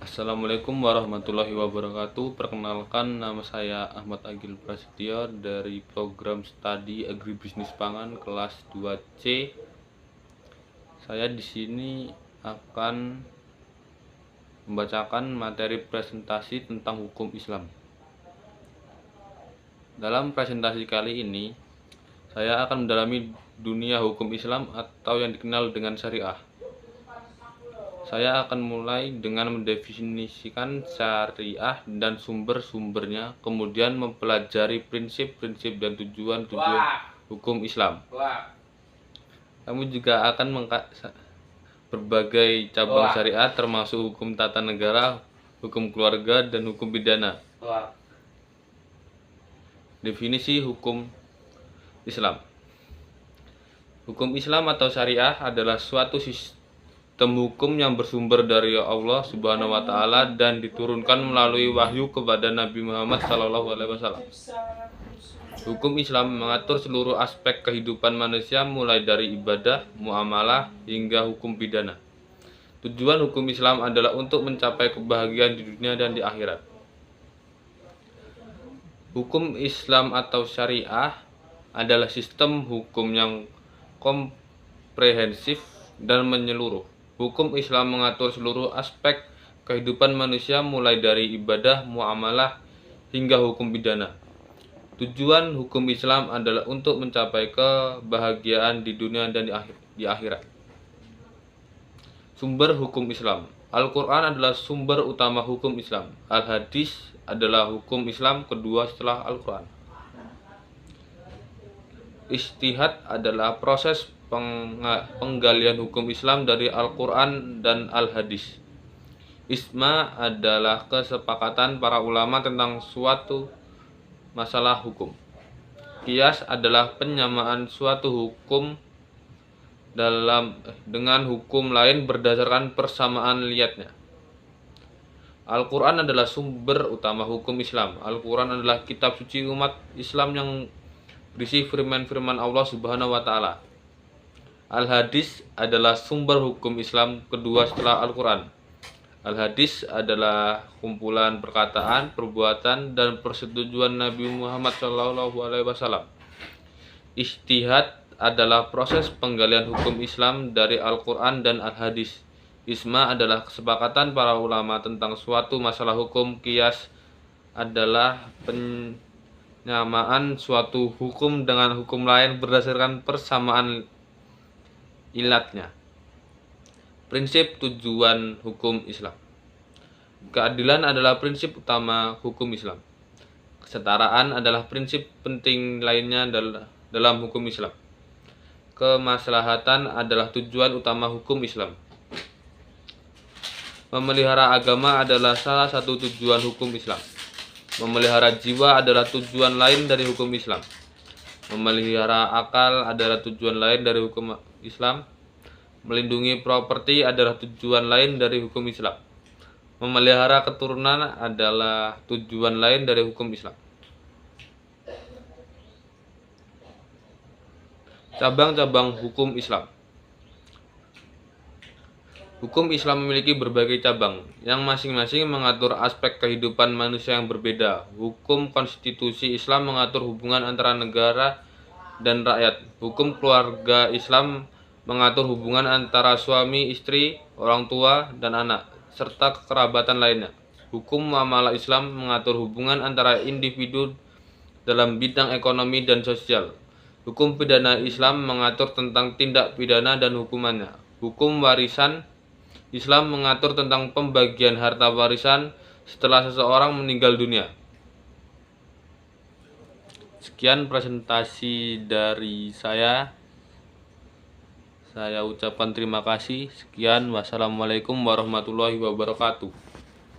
Assalamualaikum warahmatullahi wabarakatuh. Perkenalkan, nama saya Ahmad Agil Prasetyo dari program studi Agribisnis Pangan kelas 2C. Saya di sini akan membacakan materi presentasi tentang hukum Islam. Dalam presentasi kali ini, saya akan mendalami dunia hukum Islam atau yang dikenal dengan syariah. Saya akan mulai dengan mendefinisikan syariah dan sumber-sumbernya, kemudian mempelajari prinsip-prinsip dan tujuan-tujuan hukum Islam. Kami juga akan berbagai cabang syariat termasuk hukum tata negara, hukum keluarga, dan hukum pidana. Definisi hukum Islam. Hukum Islam atau syariah adalah suatu sistem hukum yang bersumber dari Allah Subhanahu wa taala dan diturunkan melalui wahyu kepada Nabi Muhammad SAW. Hukum Islam mengatur seluruh aspek kehidupan manusia mulai dari ibadah, muamalah hingga hukum pidana. Tujuan hukum Islam adalah untuk mencapai kebahagiaan di dunia dan di akhirat. Hukum Islam atau syariah adalah sistem hukum yang komprehensif dan menyeluruh. Hukum Islam mengatur seluruh aspek kehidupan manusia mulai dari ibadah, muamalah, hingga hukum pidana. Tujuan hukum Islam adalah untuk mencapai kebahagiaan di dunia dan di akhirat. Sumber hukum Islam. Al-Quran adalah sumber utama hukum Islam. Al-Hadis adalah hukum Islam kedua setelah Al-Quran. Ijtihad adalah proses penggalian hukum Islam dari Al-Quran dan Al-Hadis. Ijma adalah kesepakatan para ulama tentang suatu masalah hukum. Qiyas adalah penyamaan suatu hukum dengan hukum lain berdasarkan persamaan liatnya. Al-Quran adalah sumber utama hukum Islam. Al-Quran adalah kitab suci umat Islam yang berisi firman-firman Allah Subhanahu wa taala. Al-Hadis adalah sumber hukum Islam kedua setelah Al-Quran. Al-Hadis adalah kumpulan perkataan, perbuatan, dan persetujuan Nabi Muhammad SAW. Ijtihad adalah proses penggalian hukum Islam dari Al-Quran dan Al-Hadis. Ijma adalah kesepakatan para ulama tentang suatu masalah hukum. Qiyas adalah penyamaan suatu hukum dengan hukum lain berdasarkan persamaan ilatnya. Prinsip tujuan hukum Islam. Keadilan adalah prinsip utama hukum Islam. Kesetaraan adalah prinsip penting lainnya dalam hukum Islam. Kemaslahatan adalah tujuan utama hukum Islam. Memelihara agama adalah salah satu tujuan hukum Islam. Memelihara jiwa adalah tujuan lain dari hukum Islam. Memelihara akal adalah tujuan lain dari hukum Islam. Melindungi properti adalah tujuan lain dari hukum Islam. Memelihara keturunan adalah tujuan lain dari hukum Islam. Cabang-cabang hukum Islam. Hukum Islam memiliki berbagai cabang, yang masing-masing mengatur aspek kehidupan manusia yang berbeda. Hukum konstitusi Islam mengatur hubungan antara negara dan rakyat. Hukum keluarga Islam mengatur hubungan antara suami, istri, orang tua, dan anak, serta kekerabatan lainnya. Hukum muamalah Islam mengatur hubungan antara individu dalam bidang ekonomi dan sosial. Hukum pidana Islam mengatur tentang tindak pidana dan hukumannya. Hukum warisan Islam mengatur tentang pembagian harta warisan setelah seseorang meninggal dunia. Sekian presentasi dari saya. Saya ucapkan terima kasih. Sekian, wassalamualaikum warahmatullahi wabarakatuh.